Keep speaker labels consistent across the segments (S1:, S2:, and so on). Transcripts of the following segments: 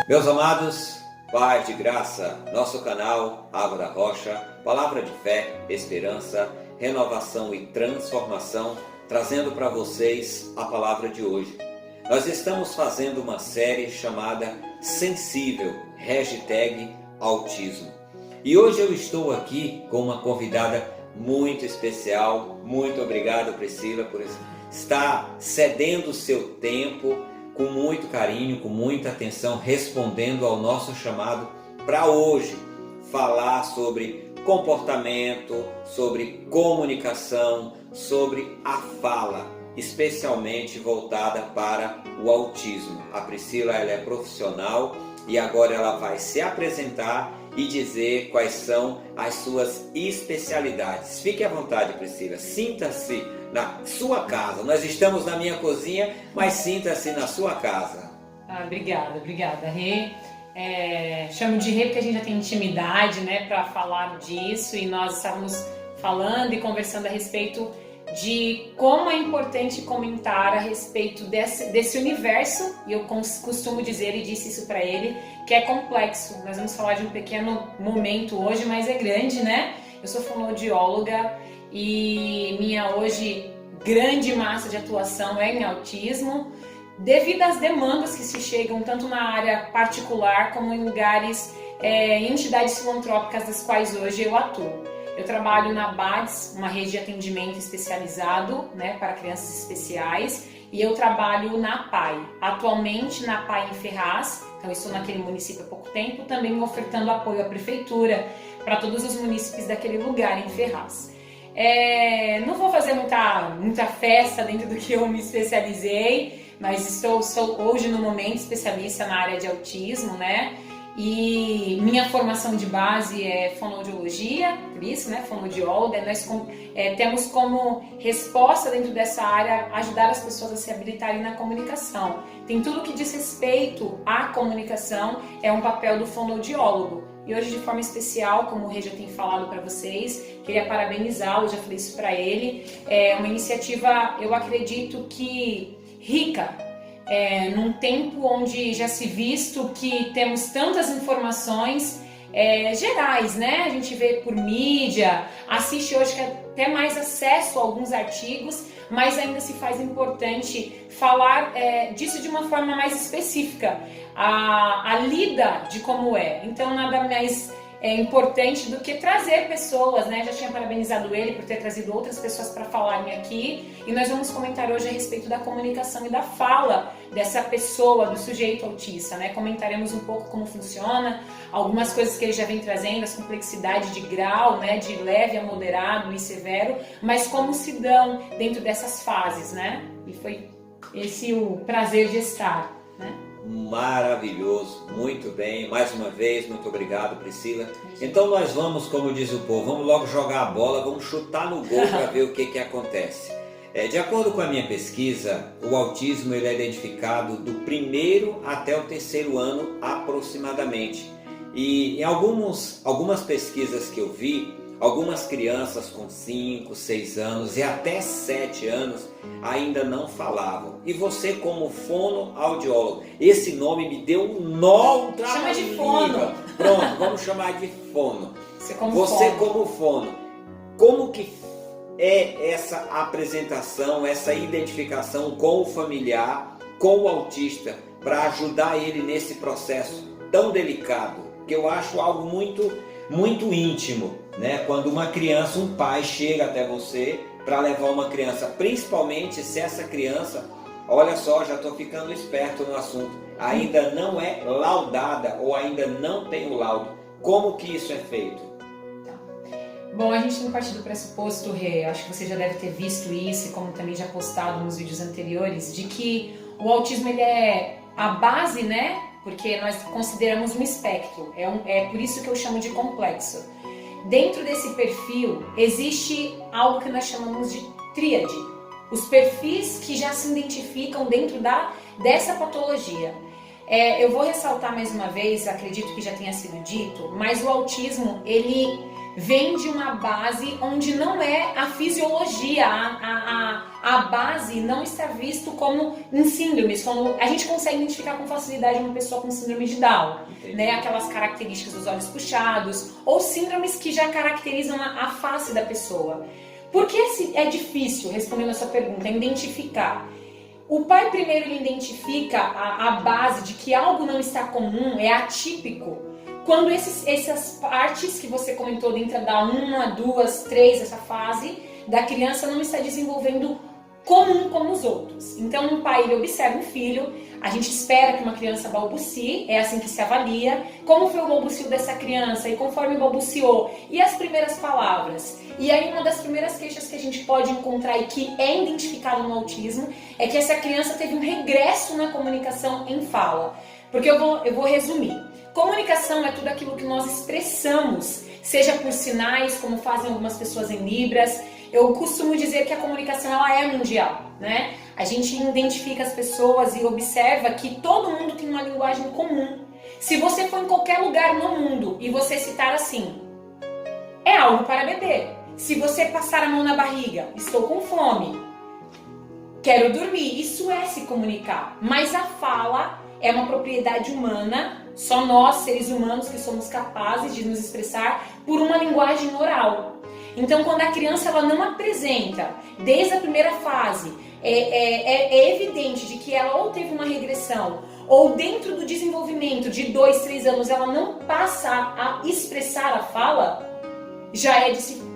S1: Meus amados, paz de graça, nosso canal Água da Rocha, palavra de fé, esperança, renovação e transformação, trazendo para vocês a palavra de hoje. Nós estamos fazendo uma série chamada Sensível, #Autismo. E hoje eu estou aqui com uma convidada muito especial. Muito obrigado, Priscila, por estar cedendo o seu tempo com muito carinho, com muita atenção, respondendo ao nosso chamado para hoje falar sobre comportamento, sobre comunicação, sobre a fala, especialmente voltada para o autismo. A Priscila, ela é profissional e agora ela vai se apresentar e dizer quais são as suas especialidades. Fique à vontade, Priscila, sinta-se na sua casa. Nós estamos na minha cozinha, mas sinta-se na sua casa.
S2: Obrigada, Rê. Chamo de Rê porque a gente já tem intimidade, né, para falar disso, e nós estávamos falando e conversando a respeito de como é importante comentar a respeito desse universo, e eu costumo dizer, e disse isso para ele, que é complexo. Nós vamos falar de um pequeno momento hoje, mas é grande, né? Eu sou fonoaudióloga e minha hoje grande massa de atuação é em autismo, devido às demandas que se chegam tanto na área particular como em lugares, entidades filantrópicas das quais hoje eu atuo. Eu trabalho na BADS, uma rede de atendimento especializado, né, para crianças especiais, e eu trabalho na PAI. Atualmente na PAI em Ferraz, então estou naquele município há pouco tempo, também ofertando apoio à prefeitura para todos os munícipes daquele lugar em Ferraz. Não vou fazer muita festa dentro do que eu me especializei, mas sou hoje no momento especialista na área de autismo, né? E minha formação de base é fonoaudiologia, por isso, né, fonoaudióloga. Nós temos como resposta dentro dessa área ajudar as pessoas a se habilitarem na comunicação. Tem tudo que diz respeito à comunicação, é um papel do fonoaudiólogo. E hoje, de forma especial, como o Rê já tem falado para vocês, queria parabenizá-lo, já falei isso para ele. É uma iniciativa, eu acredito que rica, num tempo onde já se visto que temos tantas informações gerais, né? A gente vê por mídia, assiste hoje que até mais acesso a alguns artigos, mas ainda se faz importante falar disso de uma forma mais específica, a lida de como é. Então nada mais importante do que trazer pessoas, né? Já tinha parabenizado ele por ter trazido outras pessoas para falarem aqui, e nós vamos comentar hoje a respeito da comunicação e da fala dessa pessoa, do sujeito autista, né? Comentaremos um pouco como funciona, algumas coisas que ele já vem trazendo, as complexidades de grau, né? De leve a moderado e severo, mas como se dão dentro dessas fases, né? E foi esse o prazer de estar, né?
S1: Maravilhoso, muito bem, mais uma vez, muito obrigado, Priscila. Então nós vamos, como diz o povo, vamos logo jogar a bola, vamos chutar no gol para ver o que acontece. De acordo com a minha pesquisa, o autismo ele é identificado do 1º até o 3º ano aproximadamente. E em algumas pesquisas que eu vi, algumas crianças com 5, 6 anos e até 7 anos ainda não falavam. E você, como fonoaudiólogo, esse nome me deu um nó.
S2: Chama de fono.
S1: Pronto, vamos chamar de fono.
S2: Você
S1: como fono, como que é essa apresentação, essa identificação com o familiar, com o autista, para ajudar ele nesse processo tão delicado, que eu acho algo muito íntimo, né? Quando uma criança, um pai chega até você para levar uma criança, principalmente se essa criança, olha só, já estou ficando esperto no assunto, ainda não é laudada ou ainda não tem o laudo. Como que isso é feito?
S2: Bom, a gente tem que partir do pressuposto, Rê, acho que você já deve ter visto isso, como também já postado nos vídeos anteriores, de que o autismo ele é a base, né? Porque nós consideramos um espectro, é por isso que eu chamo de complexo. Dentro desse perfil existe algo que nós chamamos de tríade, os perfis que já se identificam dentro dessa patologia. Eu vou ressaltar mais uma vez, acredito que já tenha sido dito, mas o autismo ele vem de uma base onde não é a fisiologia, a base não está visto como em síndromes, como a gente consegue identificar com facilidade uma pessoa com síndrome de Down, né? Aquelas características dos olhos puxados, ou síndromes que já caracterizam a face da pessoa. Por que é difícil, respondendo a sua pergunta, identificar? O pai primeiro ele identifica a base de que algo não está comum, é atípico, quando essas partes que você comentou dentro da 1, 2, 3, essa fase da criança não está desenvolvendo comum como os outros. Então um pai ele observa um filho, a gente espera que uma criança balbucie, é assim que se avalia, como foi o balbucio dessa criança e conforme balbuciou, e as primeiras palavras. E aí uma das primeiras queixas que a gente pode encontrar e que é identificado no autismo é que essa criança teve um regresso na comunicação em fala. Porque eu vou resumir. Comunicação é tudo aquilo que nós expressamos, seja por sinais, como fazem algumas pessoas em Libras. Eu costumo dizer que a comunicação ela é mundial, né? A gente identifica as pessoas e observa que todo mundo tem uma linguagem comum. Se você for em qualquer lugar no mundo e você citar assim, é algo para beber. Se você passar a mão na barriga, estou com fome, quero dormir, isso é se comunicar. Mas a fala é uma propriedade humana, só nós, seres humanos, que somos capazes de nos expressar por uma linguagem oral. Então, quando a criança ela não apresenta, desde a primeira fase, é evidente de que ela ou teve uma regressão, ou dentro do desenvolvimento de 2, 3 anos, ela não passa a expressar a fala, já é de se...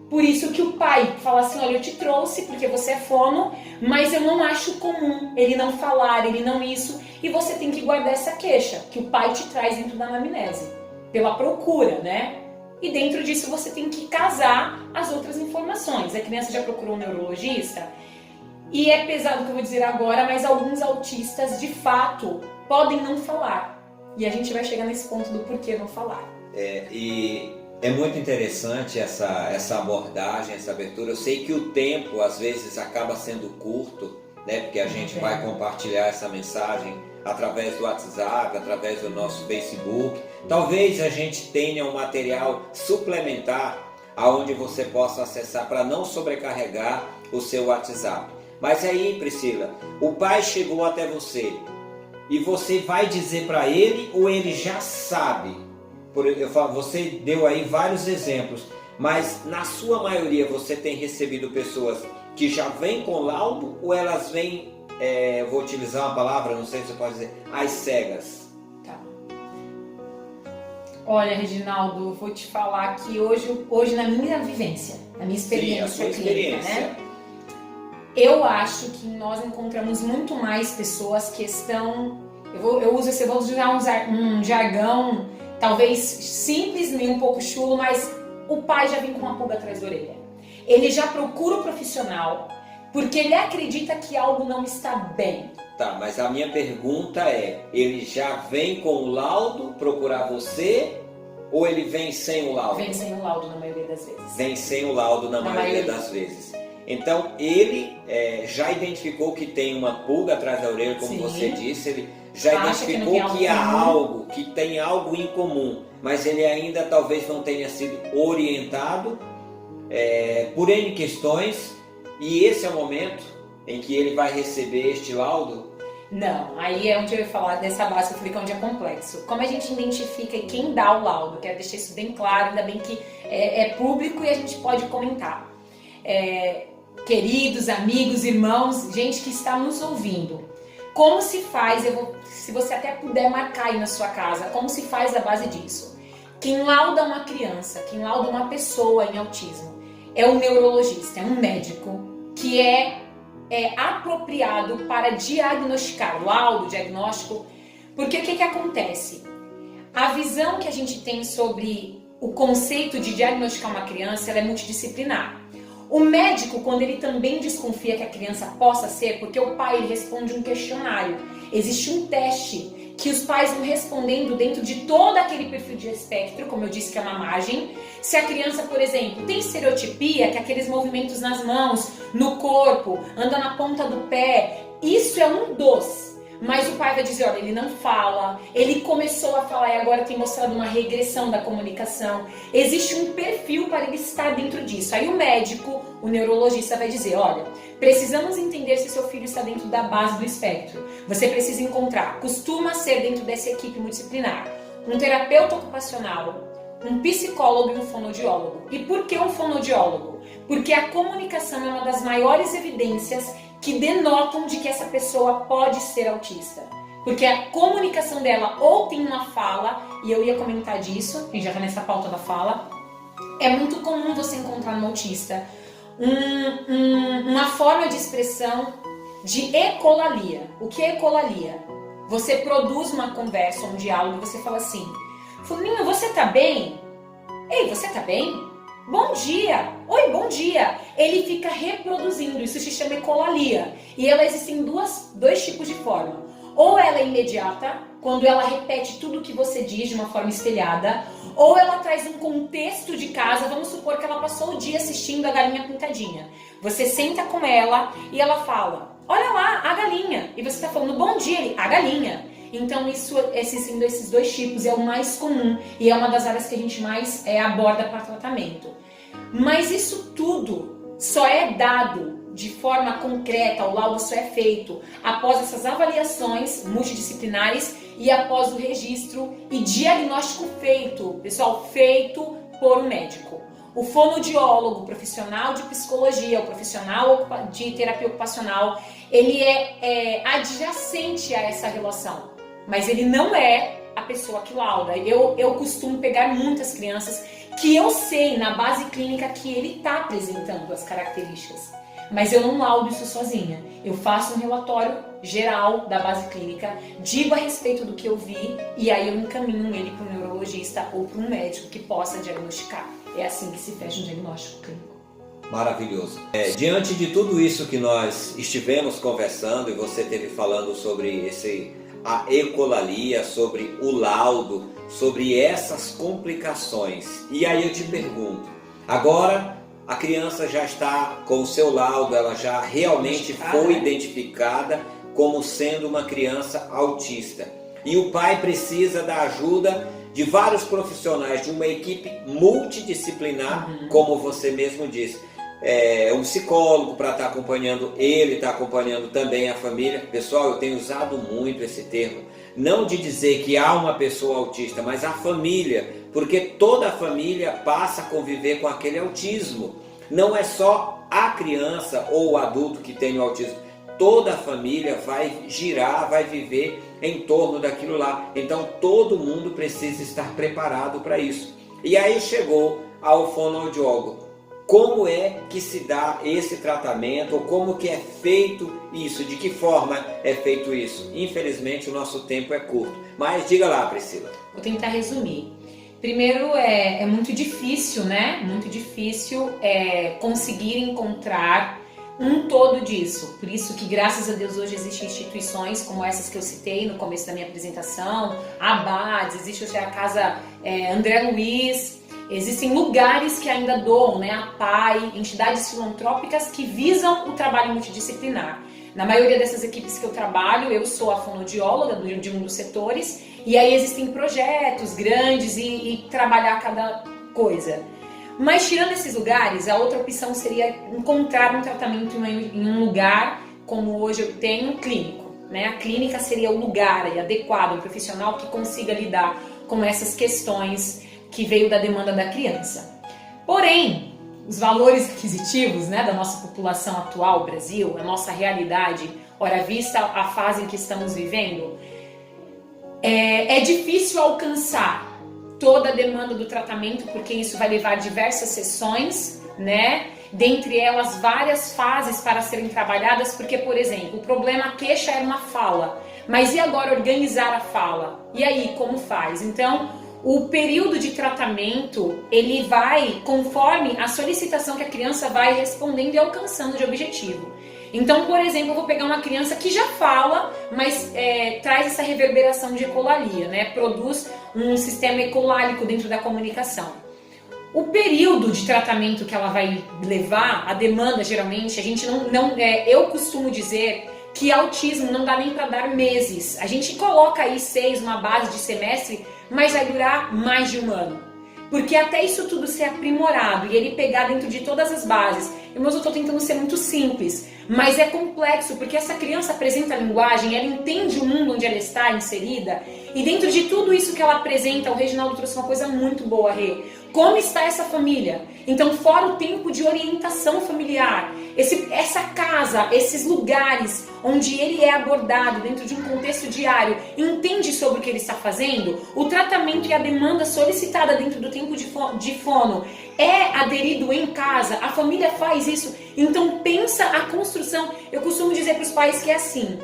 S2: Por isso que o pai fala assim, olha, eu te trouxe porque você é fono, mas eu não acho comum ele não falar, ele não isso, e você tem que guardar essa queixa, que o pai te traz dentro da anamnese, pela procura, né? E dentro disso você tem que casar as outras informações. A criança já procurou um neurologista? E é pesado o que eu vou dizer agora, mas alguns autistas, de fato, podem não falar. E a gente vai chegar nesse ponto do porquê não falar.
S1: É muito interessante essa abordagem, essa abertura. Eu sei que o tempo, às vezes, acaba sendo curto, né? Porque a gente vai compartilhar essa mensagem através do WhatsApp, através do nosso Facebook. Talvez a gente tenha um material suplementar aonde você possa acessar para não sobrecarregar o seu WhatsApp. Mas aí, Priscila, o pai chegou até você e você vai dizer para ele ou ele já sabe? Você deu aí vários exemplos, mas na sua maioria você tem recebido pessoas que já vêm com laudo ou elas vêm, vou utilizar uma palavra, não sei se você pode dizer, às cegas?
S2: Tá. Olha, Reginaldo, vou te falar que hoje na minha vivência, na minha experiência clínica, né? Eu acho que nós encontramos muito mais pessoas que estão, eu vou usar um jargão talvez simples, meio um pouco chulo, mas o pai já vem com uma pulga atrás da orelha. Ele já procura o profissional porque ele acredita que algo não está bem.
S1: Tá, mas a minha pergunta é, ele já vem com o laudo procurar você ou ele vem sem o laudo?
S2: Vem sem o laudo na maioria das vezes.
S1: Vem sem o laudo na maioria das vezes. Então ele já identificou que tem uma pulga atrás da orelha, como você disse, ele já identificou que há algo, que tem algo em comum, mas ele ainda talvez não tenha sido orientado por N questões, e esse é o momento em que ele vai receber este laudo?
S2: Não, aí é onde eu ia falar dessa base que eu falei que é onde é complexo. Como a gente identifica e quem dá o laudo? Quero deixar isso bem claro, ainda bem que é público e a gente pode comentar. Queridos, amigos, irmãos, gente que está nos ouvindo, como se faz, se você até puder marcar aí na sua casa, como se faz a base disso? Quem lauda uma criança, quem lauda uma pessoa em autismo, é um neurologista, é um médico que é apropriado para diagnosticar, laudo, diagnóstico, porque o que acontece? A visão que a gente tem sobre o conceito de diagnosticar uma criança, ela é multidisciplinar. O médico, quando ele também desconfia que a criança possa ser, porque o pai ele responde um questionário, existe um teste que os pais vão respondendo dentro de todo aquele perfil de espectro, como eu disse que é uma margem. Se a criança, por exemplo, tem estereotipia, que é aqueles movimentos nas mãos, no corpo, anda na ponta do pé, isso é um dos. Mas o pai vai dizer, olha, ele não fala, ele começou a falar e agora tem mostrado uma regressão da comunicação. Existe um perfil para ele estar dentro disso. Aí o médico, o neurologista vai dizer, olha, precisamos entender se seu filho está dentro da base do espectro. Você precisa encontrar, costuma ser dentro dessa equipe multidisciplinar, um terapeuta ocupacional, um psicólogo e um fonoaudiólogo. E por que um fonoaudiólogo? Porque a comunicação é uma das maiores evidências que denotam de que essa pessoa pode ser autista. Porque a comunicação dela ou tem uma fala, e eu ia comentar disso, a gente já está nessa pauta da fala, é muito comum você encontrar no autista uma forma de expressão de ecolalia. O que é ecolalia? Você produz uma conversa, um diálogo, e você fala assim, Fulaninho, você tá bem? Ei, você tá bem? Bom dia! Oi, bom dia! Ele fica reproduzindo, isso se chama ecolalia. E ela existe em dois tipos de forma. Ou ela é imediata, quando ela repete tudo o que você diz de uma forma espelhada, ou ela traz um contexto de casa, vamos supor que ela passou o dia assistindo a Galinha Pintadinha. Você senta com ela e ela fala, olha lá, a galinha. E você está falando, bom dia, ele, a galinha. Então esses dois tipos é o mais comum e é uma das áreas que a gente mais aborda para tratamento. Mas isso tudo só é dado de forma concreta, o laudo só é feito após essas avaliações multidisciplinares e após o registro e diagnóstico feito, pessoal, feito por um médico. O fonoaudiólogo, o profissional de psicologia, o profissional de terapia ocupacional, ele é adjacente a essa relação. Mas ele não é a pessoa que lauda. Eu costumo pegar muitas crianças que eu sei na base clínica que ele está apresentando as características. Mas eu não laudo isso sozinha. Eu faço um relatório geral da base clínica, digo a respeito do que eu vi e aí eu encaminho ele para um neurologista ou para um médico que possa diagnosticar. É assim que se fecha um diagnóstico clínico.
S1: Maravilhoso. Diante de tudo isso que nós estivemos conversando e você esteve falando sobre a ecolalia, sobre o laudo, sobre essas complicações. E aí eu te pergunto, agora a criança já está com o seu laudo, ela já realmente foi identificada como sendo uma criança autista. E o pai precisa da ajuda de vários profissionais, de uma equipe multidisciplinar, como você mesmo disse. Um psicólogo para estar acompanhando ele, está acompanhando também a família. Pessoal, eu tenho usado muito esse termo, não de dizer que há uma pessoa autista, mas a família, porque toda a família passa a conviver com aquele autismo. Não é só a criança ou o adulto que tem o autismo, toda a família vai girar, vai viver em torno daquilo lá. Então todo mundo precisa estar preparado para isso. E aí chegou ao fonoaudiólogo. Como é que se dá esse tratamento, ou como que é feito isso, de que forma é feito isso? Infelizmente o nosso tempo é curto, mas diga lá, Priscila.
S2: Vou tentar resumir. Primeiro, é muito difícil, né? Muito difícil conseguir encontrar um todo disso. Por isso que, graças a Deus, hoje existem instituições como essas que eu citei no começo da minha apresentação, a ABADS, existe hoje a Casa André Luiz. Existem lugares que ainda doam, né, a PAI, entidades filantrópicas que visam o trabalho multidisciplinar. Na maioria dessas equipes que eu trabalho, eu sou a fonoaudióloga de um dos setores, e aí existem projetos grandes e trabalhar cada coisa. Mas tirando esses lugares, a outra opção seria encontrar um tratamento em um lugar, como hoje eu tenho, clínico. Né? A clínica seria o lugar adequado, um profissional que consiga lidar com essas questões que veio da demanda da criança. Porém, os valores aquisitivos, né, da nossa população atual, Brasil, a nossa realidade, ora vista a fase em que estamos vivendo, é difícil alcançar toda a demanda do tratamento, porque isso vai levar diversas sessões, né? Dentre elas várias fases para serem trabalhadas, porque, por exemplo, o problema, a queixa era uma fala, mas e agora organizar a fala? E aí, como faz? Então, o período de tratamento, ele vai conforme a solicitação que a criança vai respondendo e alcançando de objetivo. Então, por exemplo, eu vou pegar uma criança que já fala, mas traz essa reverberação de ecolalia, né? Produz um sistema ecolálico dentro da comunicação. O período de tratamento que ela vai levar, a demanda geralmente, a gente eu costumo dizer que autismo não dá nem para dar meses. A gente coloca aí 6, uma base de semestre, mas vai durar mais de um ano. Porque até isso tudo ser aprimorado e ele pegar dentro de todas as bases. Eu estou tentando ser muito simples, mas é complexo, porque essa criança apresenta a linguagem, ela entende o mundo onde ela está inserida, e dentro de tudo isso que ela apresenta, o Reginaldo trouxe uma coisa muito boa, Rê. Como está essa família? Então, fora o tempo de orientação familiar, essa casa, esses lugares onde ele é abordado dentro de um contexto diário, entende sobre o que ele está fazendo, o tratamento e a demanda solicitada dentro do tempo de fono é aderido em casa, a família faz isso, então pensa a construção. Eu costumo dizer para os pais que é assim,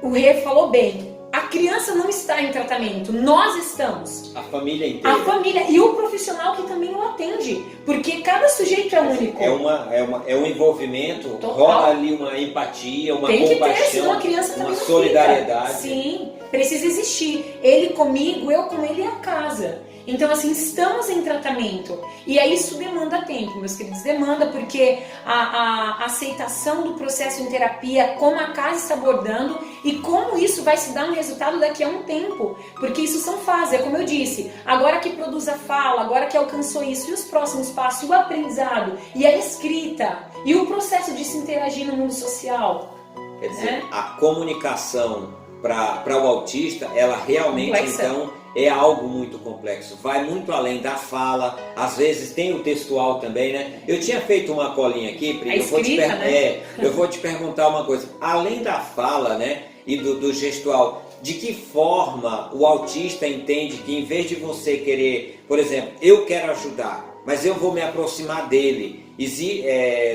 S2: o Rê falou bem, a criança não está em tratamento, nós estamos.
S1: A família inteira.
S2: A família e o profissional que também o atende, porque cada sujeito é único.
S1: É um envolvimento,
S2: total.
S1: Rola ali uma empatia, uma
S2: tem
S1: compaixão,
S2: que ter, senão a criança
S1: uma
S2: também não
S1: solidariedade.
S2: Fica. Sim, precisa existir. Ele comigo, eu com ele e a casa. Então, assim, estamos em tratamento. E aí isso demanda tempo, meus queridos. Demanda porque a aceitação do processo em terapia, como a casa está abordando e como isso vai se dar um resultado daqui a um tempo. Porque isso são fases, é como eu disse. Agora que produz a fala, agora que alcançou isso, e os próximos passos, o aprendizado, e a escrita, e o processo de se interagir no mundo social.
S1: Quer dizer, a comunicação para o autista, ela realmente,
S2: complexa.
S1: Então, é algo muito complexo. Vai muito além da fala, às vezes tem o textual também, né? Eu tinha feito uma colinha aqui, Pri, eu vou te perguntar uma coisa. Além da fala, né, e do gestual, de que forma o autista entende que em vez de você querer, por exemplo, eu quero ajudar, mas eu vou me aproximar dele.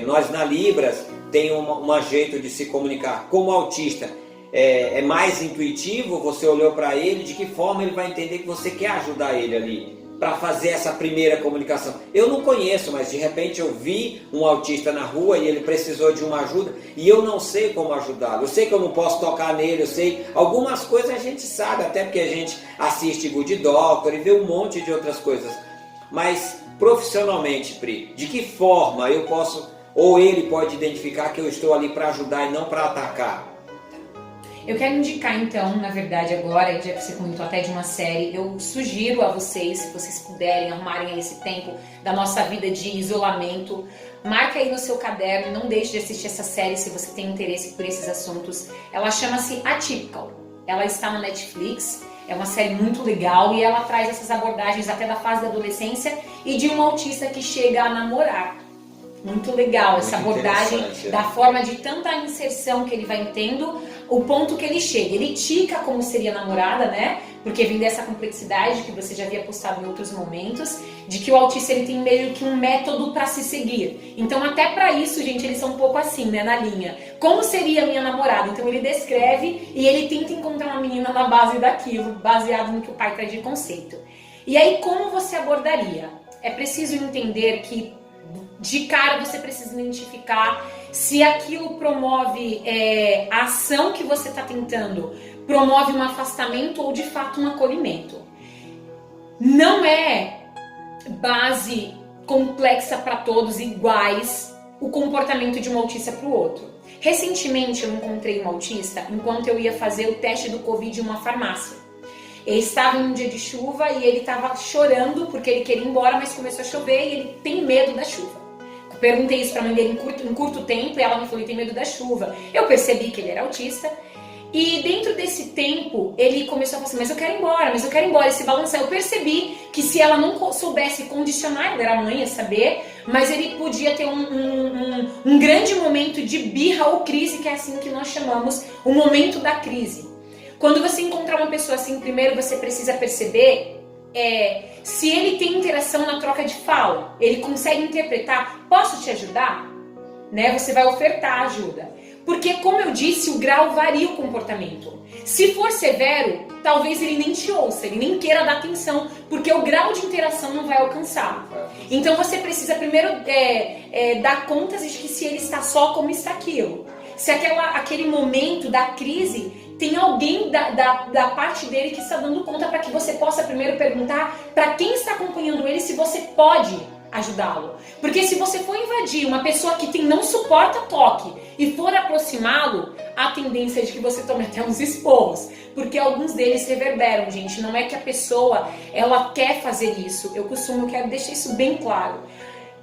S1: Nós na Libras tem um jeito de se comunicar como autista. É mais intuitivo, você olhou para ele, de que forma ele vai entender que você quer ajudar ele ali, para fazer essa primeira comunicação. Eu não conheço, mas de repente eu vi um autista na rua e ele precisou de uma ajuda e eu não sei como ajudá-lo. Eu sei que eu não posso tocar nele, eu sei, algumas coisas a gente sabe, até porque a gente assiste Good Doctor e vê um monte de outras coisas. Mas profissionalmente, Pri, de que forma eu posso, ou ele pode identificar que eu estou ali para ajudar e não para atacar?
S2: Eu quero indicar então, na verdade agora, já que você comentou até de uma série, eu sugiro a vocês, se vocês puderem arrumarem esse tempo da nossa vida de isolamento, marca aí no seu caderno, não deixe de assistir essa série se você tem interesse por esses assuntos. Ela chama-se Atypical, ela está no Netflix, é uma série muito legal e ela traz essas abordagens até da fase da adolescência e de um autista que chega a namorar. Muito legal essa abordagem da forma de tanta inserção que ele vai tendo, o ponto que ele chega. Ele tica como seria namorada, né? Porque vem dessa complexidade que você já havia postado em outros momentos, de que o autista ele tem meio que um método para se seguir. Então até para isso, gente, eles são um pouco assim, né, na linha. Como seria a minha namorada? Então ele descreve e ele tenta encontrar uma menina na base daquilo, baseado no que o pai traz de conceito. E aí como você abordaria? É preciso entender que de cara você precisa identificar se aquilo promove a ação que você está tentando, promove um afastamento ou de fato um acolhimento. Não é base complexa para todos iguais o comportamento de um autista para o outro. Recentemente eu encontrei um autista enquanto eu ia fazer o teste do Covid em uma farmácia. Ele estava em um dia de chuva e ele estava chorando porque ele queria ir embora, mas começou a chover e ele tem medo da chuva. Perguntei isso para a mãe dele em curto tempo e ela me falou que tem medo da chuva. Eu percebi que ele era autista e dentro desse tempo ele começou a falar assim, mas eu quero ir embora, e se balançar. Eu percebi que se ela não soubesse condicionar, ela era a mãe a saber, mas ele podia ter um grande momento de birra ou crise, que é assim que nós chamamos o momento da crise. Quando você encontrar uma pessoa assim, primeiro você precisa perceber se ele tem interação na troca de fala, ele consegue interpretar, posso te ajudar? Né? Você vai ofertar ajuda. Porque, como eu disse, o grau varia o comportamento. Se for severo, talvez ele nem te ouça, ele nem queira dar atenção, porque o grau de interação não vai alcançar. Então você precisa primeiro dar contas de que se ele está só, como está aquilo. Se aquele momento da crise tem alguém da parte dele que está dando conta, para que você possa primeiro perguntar para quem está acompanhando ele se você pode ajudá-lo. Porque se você for invadir uma pessoa que não suporta toque e for aproximá-lo, a tendência é de que você tome até uns esporros. Porque alguns deles reverberam, gente. Não é que a pessoa, ela quer fazer isso. Eu quero deixar isso bem claro.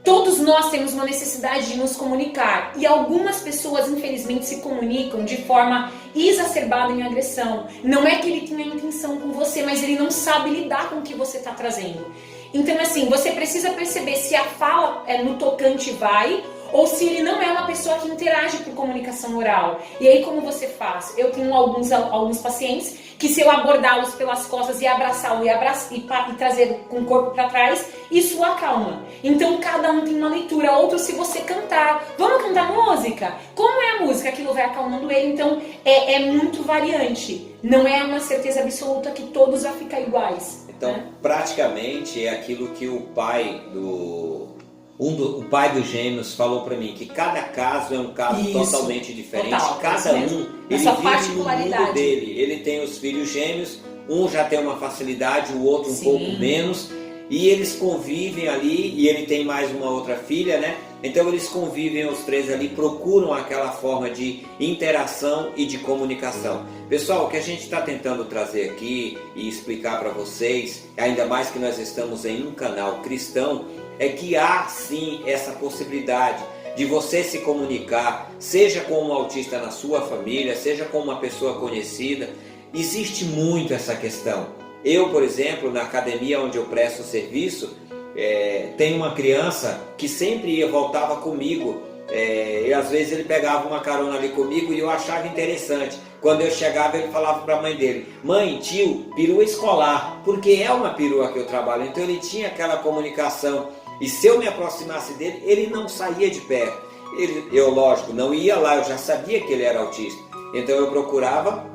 S2: Todos nós temos uma necessidade de nos comunicar e algumas pessoas, infelizmente, se comunicam de forma exacerbada em agressão. Não é que ele tenha intenção com você, mas ele não sabe lidar com o que você está trazendo. Então, assim, você precisa perceber se a fala no tocante vai ou se ele não é uma pessoa que interage por comunicação oral. E aí, como você faz? Eu tenho alguns pacientes que, se eu abordá-los pelas costas e abraçá-lo e trazer com o corpo para trás, isso acalma. Então, cada um tem uma leitura. Outro, se você cantar, vamos cantar música? Como é a música? Aquilo vai acalmando ele. Então, é muito variante. Não é uma certeza absoluta que todos vão ficar iguais.
S1: Então,
S2: né?
S1: Praticamente é aquilo que o pai o pai dos gêmeos falou para mim, que cada caso é um caso totalmente diferente.
S2: Total,
S1: cada um, ele vive no mundo dele. Ele tem os filhos gêmeos, um já tem uma facilidade, o outro um pouco menos, e eles convivem ali, e ele tem mais uma outra filha, né? Então eles convivem os três ali, procuram aquela forma de interação e de comunicação. Pessoal, o que a gente está tentando trazer aqui e explicar para vocês, ainda mais que nós estamos em um canal cristão, é que há sim essa possibilidade de você se comunicar, seja com um autista na sua família, seja com uma pessoa conhecida. Existe muito essa questão. Eu, por exemplo, na academia onde eu presto serviço, tem uma criança que sempre voltava comigo, e às vezes ele pegava uma carona ali comigo e eu achava interessante. Quando eu chegava, ele falava para a mãe dele: mãe, tio, perua escolar, porque é uma perua que eu trabalho. Então ele tinha aquela comunicação, e se eu me aproximasse dele, ele não saía de perto. Eu, lógico, não ia lá, eu já sabia que ele era autista. Então eu procurava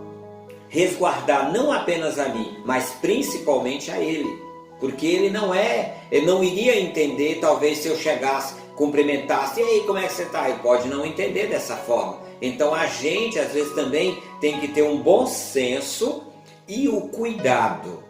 S1: resguardar não apenas a mim, mas principalmente a ele. Porque ele não iria entender, talvez, se eu chegasse, cumprimentasse: e aí, como é que você está? Ele pode não entender dessa forma. Então a gente, às vezes, também tem que ter um bom senso e o cuidado.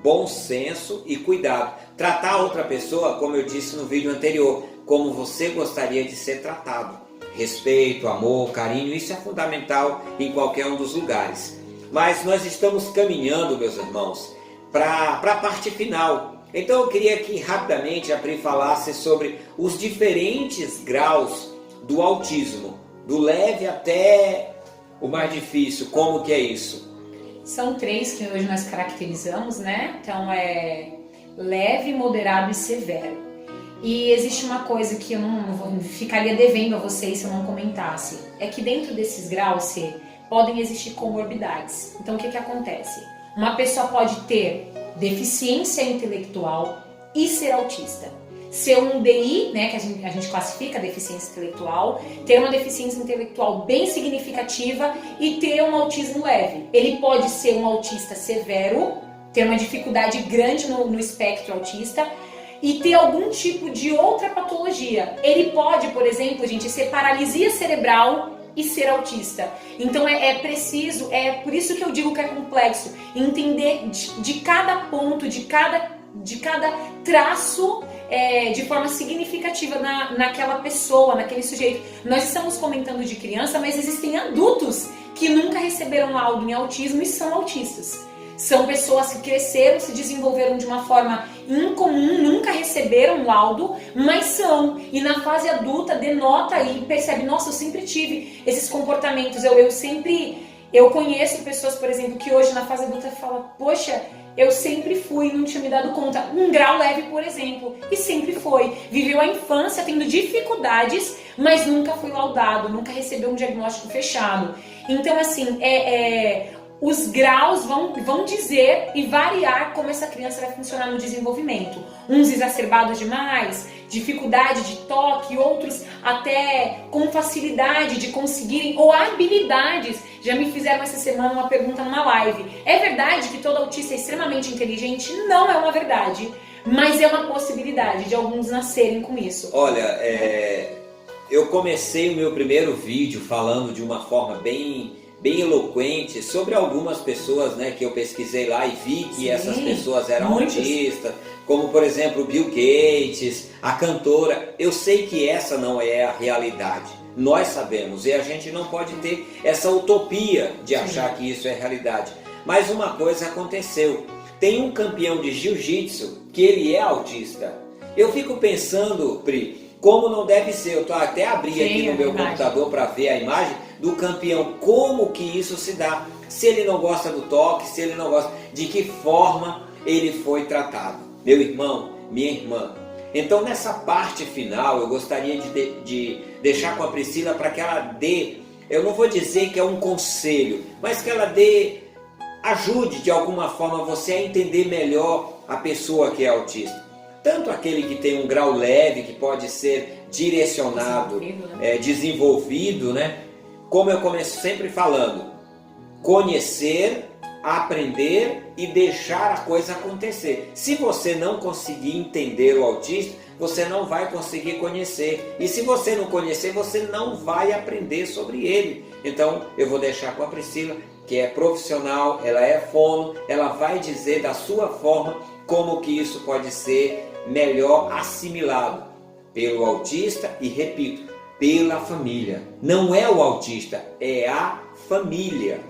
S1: Bom senso e cuidado. Tratar a outra pessoa, como eu disse no vídeo anterior, como você gostaria de ser tratado. Respeito, amor, carinho, isso é fundamental em qualquer um dos lugares. Mas nós estamos caminhando, meus irmãos, para a parte final. Então eu queria que rapidamente a Pri falasse sobre os diferentes graus do autismo, do leve até o mais difícil. Como que é isso?
S2: São 3 que hoje nós caracterizamos, né? Então é leve, moderado e severo. E existe uma coisa que eu não ficaria devendo a vocês se eu não comentasse. É que dentro desses graus podem existir comorbidades. Então o que acontece? Uma pessoa pode ter deficiência intelectual e ser autista. Ser um DI, né, que a gente classifica deficiência intelectual, ter uma deficiência intelectual bem significativa e ter um autismo leve. Ele pode ser um autista severo, ter uma dificuldade grande no espectro autista e ter algum tipo de outra patologia. Ele pode, por exemplo, gente, ser paralisia cerebral e ser autista. Então é preciso, por isso que eu digo que é complexo, entender de cada ponto, de cada traço de forma significativa naquela pessoa, naquele sujeito. Nós estamos comentando de criança, mas existem adultos que nunca receberam laudo em autismo e são autistas. São pessoas que cresceram, se desenvolveram de uma forma incomum, nunca receberam laudo, mas são. E na fase adulta denota e percebe: nossa, eu sempre tive esses comportamentos. Eu conheço pessoas, por exemplo, que hoje na fase adulta falam: poxa, eu sempre fui, não tinha me dado conta. Um grau leve, por exemplo, e sempre foi. Viveu a infância tendo dificuldades, mas nunca foi laudado, nunca recebeu um diagnóstico fechado. Então, assim, os graus vão dizer e variar como essa criança vai funcionar no desenvolvimento. Uns exacerbados demais, dificuldade de toque, outros até com facilidade de conseguirem, ou habilidades. Já me fizeram essa semana uma pergunta numa live: é verdade que todo autista é extremamente inteligente? Não é uma verdade, mas é uma possibilidade de alguns nascerem com isso.
S1: Olha, eu comecei o meu primeiro vídeo falando de uma forma bem bem eloquente sobre algumas pessoas, né, que eu pesquisei lá e vi que essas pessoas eram autistas, como por exemplo Bill Gates, a cantora. Eu sei que essa não é a realidade, nós sabemos, e a gente não pode ter essa utopia de achar que isso é realidade. Mas uma coisa aconteceu, tem um campeão de jiu-jitsu que ele é autista. Eu fico pensando, Pri, como não deve ser. Eu tô até abri aqui no meu computador para ver a imagem do campeão, como que isso se dá. Se ele não gosta do toque, se ele não gosta, de que forma ele foi tratado. Meu irmão, minha irmã. Então nessa parte final eu gostaria de deixar com a Priscila para que ela dê, eu não vou dizer que é um conselho, mas que ela ajude de alguma forma você a entender melhor a pessoa que é autista. Tanto aquele que tem um grau leve, que pode ser direcionado, desenvolvido, né? Como eu começo sempre falando, conhecer, aprender e deixar a coisa acontecer. Se você não conseguir entender o autista, você não vai conseguir conhecer. E se você não conhecer, você não vai aprender sobre ele. Então eu vou deixar com a Priscila, que é profissional, ela é fono, ela vai dizer da sua forma como que isso pode ser melhor assimilado pelo autista e, repito, pela família. Não é o autista, é a família.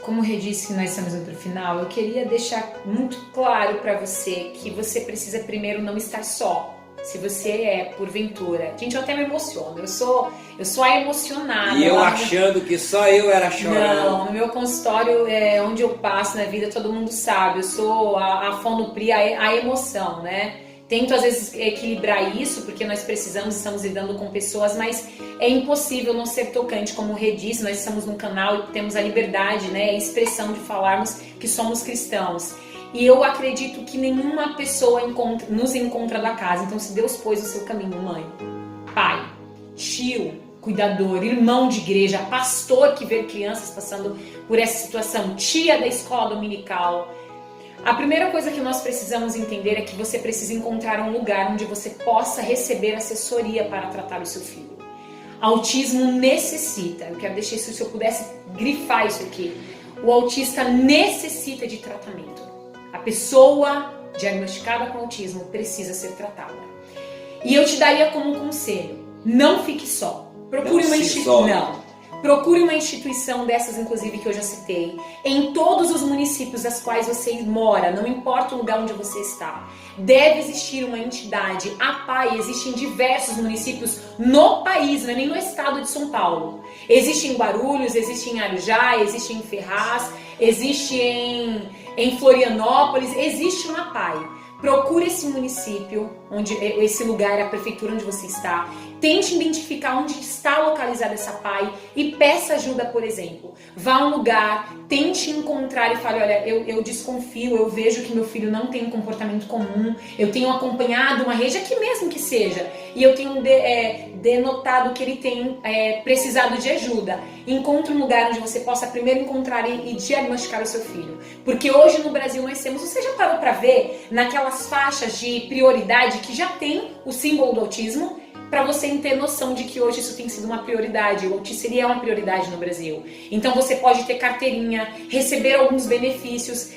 S2: Como o Rê disse que nós estamos no final, eu queria deixar muito claro para você que você precisa primeiro não estar só. Se você é, porventura... Gente, eu até me emociono. Eu sou a emocionada.
S1: E eu achando que só eu era chorando.
S2: Não, no meu consultório, onde eu passo na vida, todo mundo sabe. Eu sou a fonopri, a emoção, né? Tento, às vezes, equilibrar isso, porque nós estamos lidando com pessoas, mas é impossível não ser tocante. Como o Rê disse, nós estamos num canal e temos a liberdade, né, a expressão de falarmos que somos cristãos. E eu acredito que nenhuma pessoa nos encontra da casa. Então, se Deus pôs o seu caminho, mãe, pai, tio, cuidador, irmão de igreja, pastor que vê crianças passando por essa situação, tia da escola dominical, a primeira coisa que nós precisamos entender é que você precisa encontrar um lugar onde você possa receber assessoria para tratar o seu filho. Autismo necessita, eu quero deixar isso, se eu pudesse grifar isso aqui, o autista necessita de tratamento. A pessoa diagnosticada com autismo precisa ser tratada. E eu te daria como conselho, não fique só. Procure uma instituição dessas, inclusive, que eu já citei, em todos os municípios das quais você mora, não importa o lugar onde você está. Deve existir uma entidade. A PAI existe em diversos municípios no país, não é nem no estado de São Paulo. Existe em Guarulhos, existe em Arujá, existe em Ferraz, existe em Florianópolis, existe uma PAI. Procure esse município, esse lugar, a prefeitura onde você está. Tente identificar onde está localizada essa PAI e peça ajuda, por exemplo. Vá a um lugar, tente encontrar e fale, olha, eu desconfio, eu vejo que meu filho não tem um comportamento comum, eu tenho acompanhado uma rede, aqui mesmo que seja, e eu tenho denotado que ele tem precisado de ajuda. Encontre um lugar onde você possa primeiro encontrar e diagnosticar o seu filho. Porque hoje no Brasil nós temos, você já parou para ver, naquelas faixas de prioridade que já tem o símbolo do autismo, para você ter noção de que hoje isso tem sido uma prioridade. O autismo é uma prioridade no Brasil. Então você pode ter carteirinha, receber alguns benefícios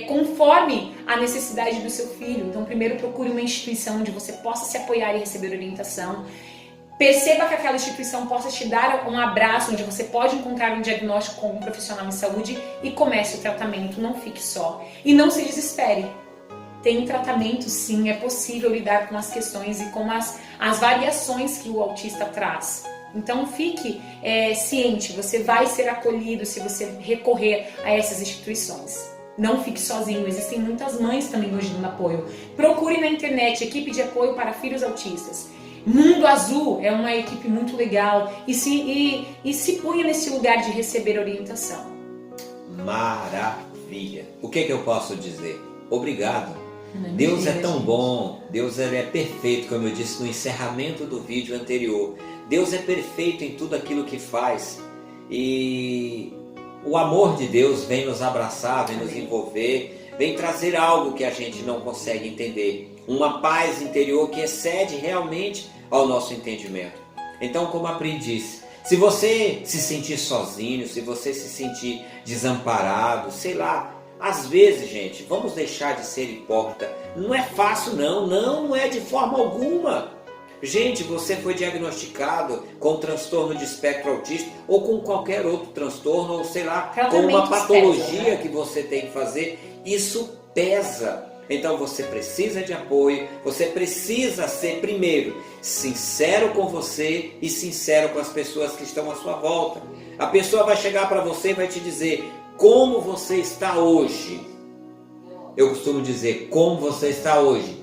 S2: conforme a necessidade do seu filho. Então primeiro procure uma instituição onde você possa se apoiar e receber orientação. Perceba que aquela instituição possa te dar um abraço, onde você pode encontrar um diagnóstico com um profissional em saúde e comece o tratamento. Não fique só. E não se desespere. Tem tratamento, sim, é possível lidar com as questões e com as variações que o autista traz. Então fique ciente, você vai ser acolhido se você recorrer a essas instituições. Não fique sozinho, existem muitas mães também hoje dando apoio. Procure na internet, equipe de apoio para filhos autistas. Mundo Azul é uma equipe muito legal e se ponha nesse lugar de receber orientação.
S1: Maravilha! O que eu posso dizer? Obrigado! Deus é tão bom, Deus é perfeito, como eu disse no encerramento do vídeo anterior. Deus é perfeito em tudo aquilo que faz e o amor de Deus vem nos abraçar, vem nos envolver, vem trazer algo que a gente não consegue entender. Uma paz interior que excede realmente ao nosso entendimento. Então, como a Pri disse, Se você se sentir sozinho, se você se sentir desamparado, sei lá, às vezes, gente, vamos deixar de ser hipócrita. Não é fácil não é de forma alguma. Gente, você foi diagnosticado com transtorno de espectro autista ou com qualquer outro transtorno, ou sei lá, com uma patologia pesa, né? Que você tem que fazer, isso pesa. Então você precisa de apoio, você precisa ser, primeiro, sincero com você e sincero com as pessoas que estão à sua volta. A pessoa vai chegar para você e vai te dizer como você está hoje. Eu costumo dizer, como você está hoje?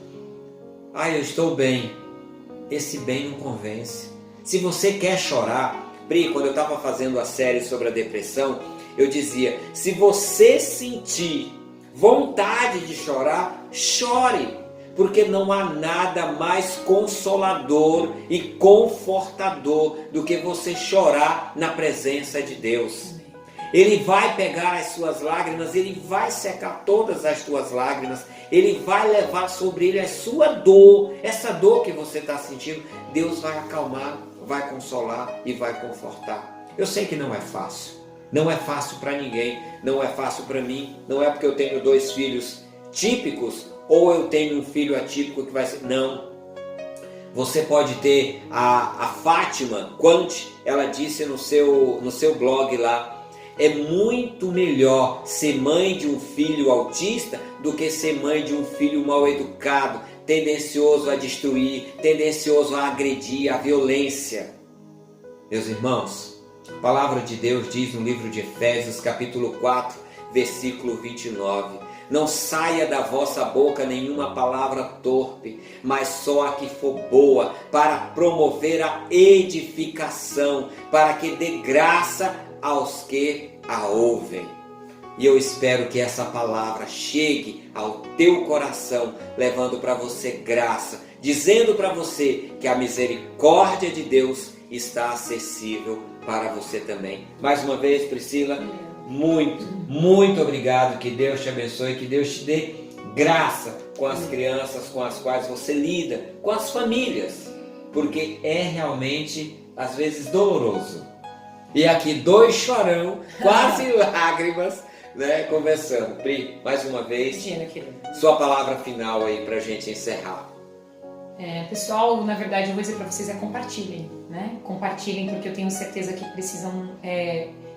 S1: Ah, eu estou bem. Esse bem não convence. Se você quer chorar, Pri, quando eu estava fazendo a série sobre a depressão, eu dizia, se você sentir vontade de chorar, chore, porque não há nada mais consolador e confortador do que você chorar na presença de Deus. Ele vai pegar as suas lágrimas, Ele vai secar todas as tuas lágrimas, Ele vai levar sobre Ele a sua dor, essa dor que você está sentindo, Deus vai acalmar, vai consolar e vai confortar. Eu sei que não é fácil. Não é fácil para ninguém, não é fácil para mim, não é porque eu tenho 2 filhos típicos ou eu tenho um filho atípico que vai ser... Não. Você pode ter a Fátima Quant, ela disse no seu blog lá, é muito melhor ser mãe de um filho autista do que ser mãe de um filho mal educado, tendencioso a destruir, tendencioso a agredir, a violência. Meus irmãos, a palavra de Deus diz no livro de Efésios, capítulo 4, versículo 29. Não saia da vossa boca nenhuma palavra torpe, mas só a que for boa, para promover a edificação, para que dê graça aos que a ouvem. E eu espero que essa palavra chegue ao teu coração, levando para você graça, dizendo para você que a misericórdia de Deus está acessível para você também. Mais uma vez, Priscila, muito obrigado. Que Deus te abençoe, que Deus te dê graça com as crianças com as quais você lida, com as famílias, porque é realmente, às vezes, doloroso. E aqui 2 chorão, quase lágrimas, né, conversando. Pri, mais uma vez, sua palavra final aí para a gente encerrar.
S2: Pessoal, na verdade, eu vou dizer para vocês, compartilhem, né? Compartilhem, porque eu tenho certeza que precisam...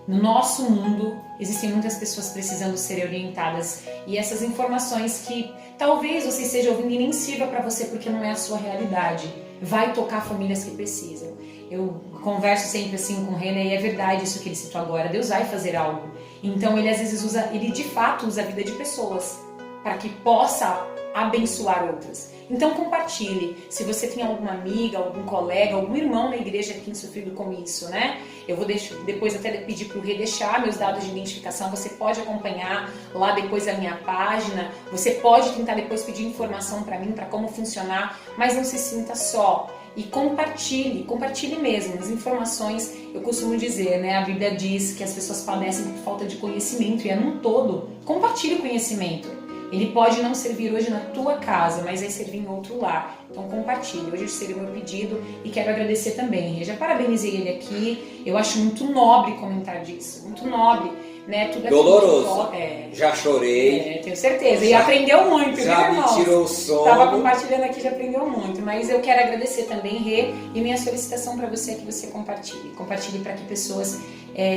S2: No nosso mundo, existem muitas pessoas precisando ser orientadas, e essas informações que talvez você esteja ouvindo e nem sirva para você porque não é a sua realidade, vai tocar famílias que precisam. Eu converso sempre assim com o René, e é verdade isso que ele citou agora, Deus vai fazer algo. Então ele às vezes ele de fato usa a vida de pessoas para que possa abençoar outras. Então compartilhe, se você tem alguma amiga, algum colega, algum irmão na igreja que tem sofrido com isso, né? Eu vou depois até pedir para o Rê deixar meus dados de identificação, você pode acompanhar lá depois a minha página, você pode tentar depois pedir informação para mim, para como funcionar, mas não se sinta só. E compartilhe mesmo as informações. Eu costumo dizer, né? A Bíblia diz que as pessoas padecem por falta de conhecimento, e é num todo. Compartilhe o conhecimento. Ele pode não servir hoje na tua casa, mas vai servir em outro lar. Então compartilhe. Hoje seria o meu pedido, e quero agradecer também. Eu já parabenizei ele aqui. Eu acho muito nobre comentar disso. Muito nobre, né? Tudo
S1: doloroso. Já chorei.
S2: Tenho certeza. E aprendeu muito,
S1: já
S2: viu,
S1: me tirou o sono.
S2: Estava compartilhando aqui, já aprendeu muito. Mas eu quero agradecer também, Rê, e minha solicitação para você é que você compartilhe. Compartilhe para que pessoas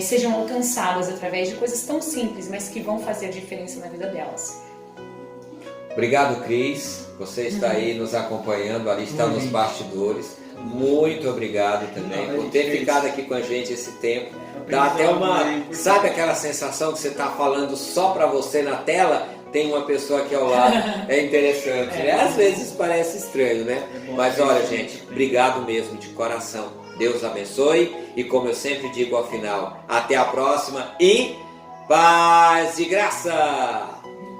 S2: sejam alcançadas através de coisas tão simples, mas que vão fazer diferença na vida delas.
S1: Obrigado, Cris. Você está aí nos acompanhando, ali está nos bastidores. Muito obrigado também por ter ficado aqui com a gente esse tempo. Dá até sabe aquela sensação que você está falando só para você na tela? Tem uma pessoa aqui ao lado. É interessante, né? Às vezes parece estranho, né? Mas olha, gente, obrigado mesmo, de coração. Deus abençoe. E como eu sempre digo ao final, até a próxima e paz e graça!